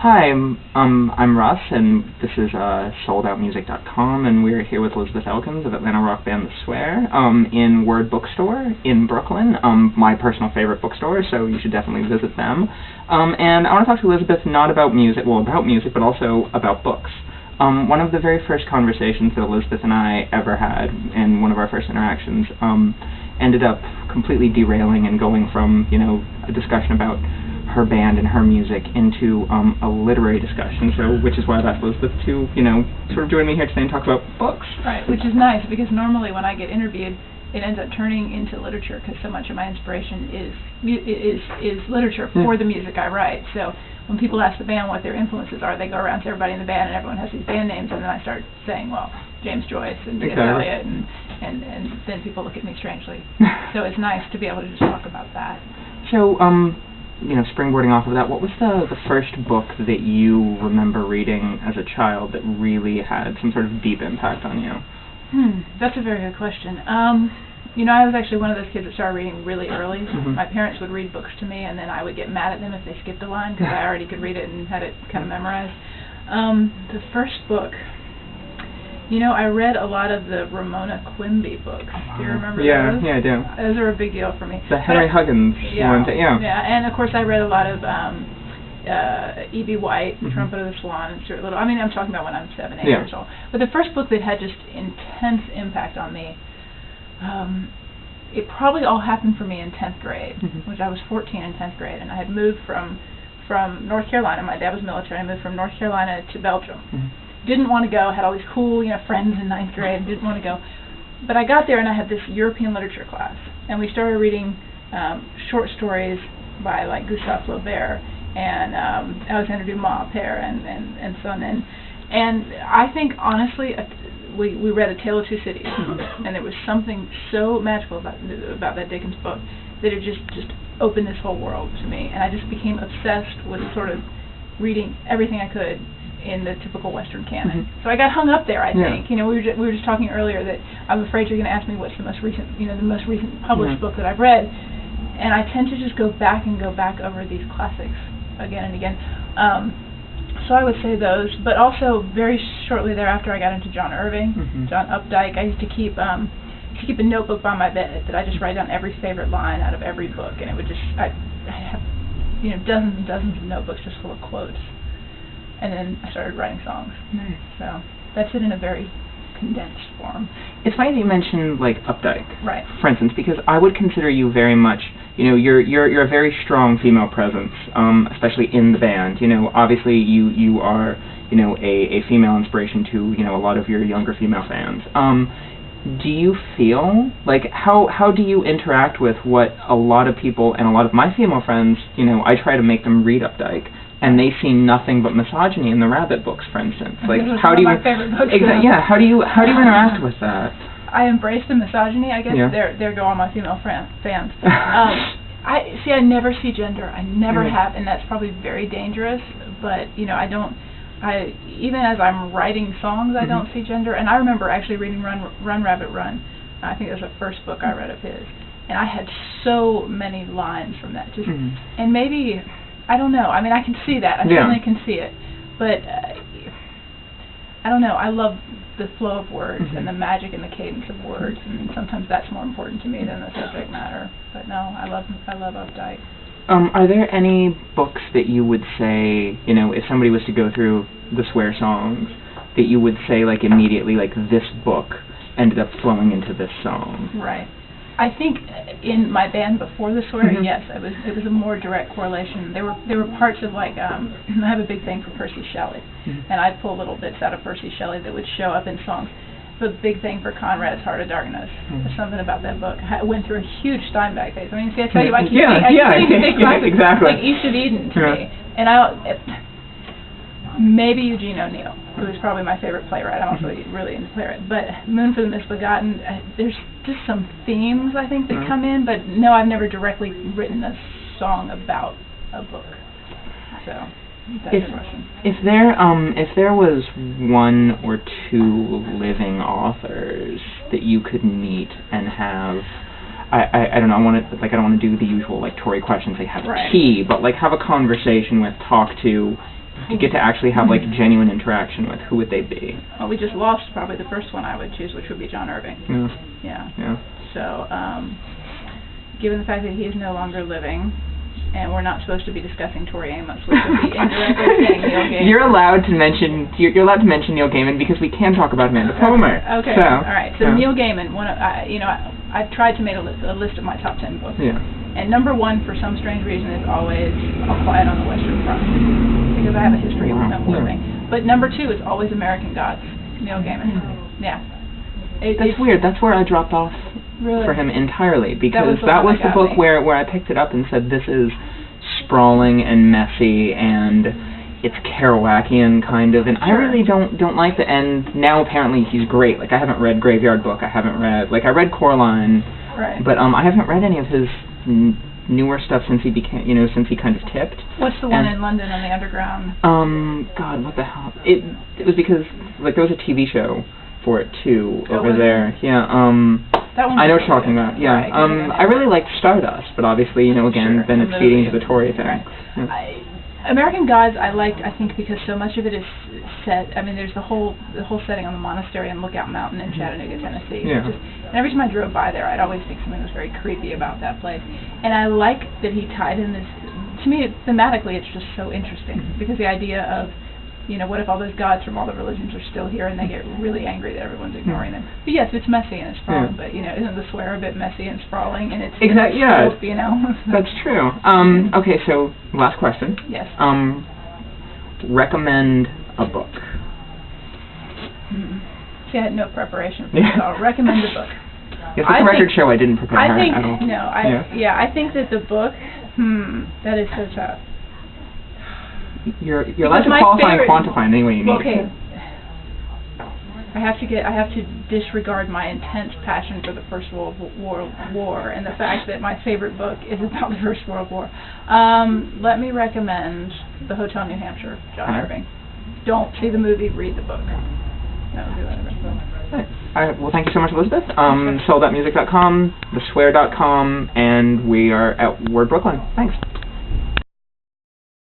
Hi, I'm Russ, and this is soldoutmusic.com, and we're here with Elizabeth Elkins of Atlanta rock band The Swear in Word Bookstore in Brooklyn, my personal favorite bookstore, so you should definitely visit them. And I want to talk to Elizabeth not about music, well, about music, but also about books. One of the very first conversations that Elizabeth and I ever had, in one of our first interactions, ended up completely derailing and going from, a discussion about her band and her music into a literary discussion, which is why I've asked Elizabeth to, sort of join me here today and talk about books. Right, which is nice, because normally when I get interviewed, it ends up turning into literature, because so much of my inspiration is literature for the music I write. So when people ask the band what their influences are, they go around to everybody in the band, and everyone has these band names, and then I start saying, well, James Joyce and T.S. Eliot, and then people look at me strangely. So it's nice to be able to just talk about that. So, springboarding off of that, what was the first book that you remember reading as a child that really had some sort of deep impact on you? That's a very good question. I was actually one of those kids that started reading really early. My parents would read books to me, and then I would get mad at them if they skipped a line, because I already could read it and had it kind of memorized. The first book, I read a lot of the Ramona Quimby books. Do you remember those? Yeah, I do. Those are a big deal for me. The Henry Huggins one. Yeah, and of course I read a lot of E.B. White, Trumpet of the Swan, and Stuart Little. I mean, I'm talking about when I'm 7, 8 years old. But the first book that had just intense impact on me, it probably all happened for me in 10th grade, which I was 14 in 10th grade, and I had moved from North Carolina. My dad was military. I moved from North Carolina to Belgium. Didn't want to go, had all these cool, friends in 9th grade, didn't want to go. But I got there and I had this European literature class, and we started reading short stories by like Gustave Flaubert and Alexandre Dumas Père and so on. And I think, honestly, we read A Tale of Two Cities, and there was something so magical about that Dickens book that it just opened this whole world to me, and I just became obsessed with sort of reading everything I could in the typical Western canon. So I got hung up there, I think. We were just talking earlier that I'm afraid you're going to ask me what's the most recent, the most recent published book that I've read, and I tend to just go back over these classics again and again. So I would say those, but also very shortly thereafter I got into John Irving, John Updike. I used to keep a notebook by my bed that I just write down every favorite line out of every book, and it would I have dozens and dozens of notebooks just full of quotes. And then I started writing songs. Nice. So that's it in a very condensed form. It's funny that you mentioned like Updike, right? For instance, because I would consider you very much, you're a very strong female presence, especially in the band. Obviously you are, a female inspiration to a lot of your younger female fans. Do you feel like how do you interact with what a lot of people and a lot of my female friends, I try to make them read Updike, and they see nothing but misogyny in the Rabbit books, for instance. Like, how do you? My favorite books. How do you interact with that? I embrace the misogyny. I guess there go all my female fans. I never see gender. I never have, and that's probably very dangerous. But I don't. Even as I'm writing songs, I don't see gender. And I remember actually reading Run Rabbit Run. I think it was the first book I read of his, and I had so many lines from that. Just and maybe. I don't know. I mean, I can see that. I certainly can see it. But I don't know. I love the flow of words and the magic and the cadence of words, and sometimes that's more important to me than the subject matter. But no, I love Updike. Are there any books that you would say, if somebody was to go through the Swear songs, that you would say, like, immediately, like, this book ended up flowing into this song? Right. I think in my band before The Swear, yes, it was a more direct correlation. There were parts of, like, I have a big thing for Percy Shelley, and I'd pull little bits out of Percy Shelley that would show up in songs. The big thing for Conrad's Heart of Darkness. There's something about that book. I went through a huge Steinbeck phase. I mean, see, I tell you, I can see classics, exactly. like East of Eden to me. And maybe Eugene O'Neill, who is probably my favorite playwright. I'm also really into playwright. But Moon for the Misbegotten, there's just some themes, I think, that come in. But no, I've never directly written a song about a book. So that's a question. If there was one or two living authors that you could meet and have, I don't know, I don't want to do the usual like Tory questions. They have tea, but like have a conversation with, talk to, to get to actually have like genuine interaction with, who would they be? Well, we just lost probably the first one I would choose, which would be John Irving. Yeah. So, given the fact that he is no longer living, and we're not supposed to be discussing Tori Amos, which would be indirectly saying Neil Gaiman. You're allowed to mention Neil Gaiman because we can talk about Amanda Palmer. Okay. So, all right. So Neil Gaiman, I've tried to make a list of my top 10 books. Yeah. And number one, for some strange reason, is always All Quiet on the Western Front, because I have a history with them living. But number two is always American Gods, Neil Gaiman. Yeah. That's weird. That's where I dropped off for him entirely, because that was the book where I picked it up and said, this is sprawling and messy and it's Kerouacian kind of, and I really don't like the end. Now apparently he's great. Like, I haven't read Graveyard Book. I read Coraline, but I haven't read any of his newer stuff since he kind of tipped. What's the one in London on the Underground? God, what the hell? It was because like there was a TV show for it too over there. Yeah. That one I know what you're talking about. Yeah. I really liked Stardust, but obviously again then it's feeding into the Tory thing. Right. American Gods I liked, I think, because so much of it is set. I mean, there's the whole setting on the monastery on Lookout Mountain in Chattanooga, Tennessee. Yeah. And every time I drove by there, I'd always think something was very creepy about that place. And I like that he tied in this. To me, thematically, it's just so interesting, because the idea of, what if all those gods from all the religions are still here and they get really angry that everyone's ignoring them? But yes, it's messy and it's sprawling, but isn't The Swear a bit messy and sprawling? And it's exactly, yeah, scope, That's true. Okay, so last question. Yes. Recommend a book. See, I had no preparation for this at all. Recommend a book. Yes, it's a record show. I didn't prepare at all. No, I think that the book. That is so tough. You're allowed to qualify and quantify in any way you need. Okay. I have to disregard my intense passion for the First World War and the fact that my favorite book is about the First World War. Let me recommend The Hotel New Hampshire, John Irving. Don't see the movie, read the book. That would be what I recommend. All right. Well, thank you so much, Elizabeth. Soldoutmusic.com, theswear.com, and we are at Word Brooklyn. Thanks.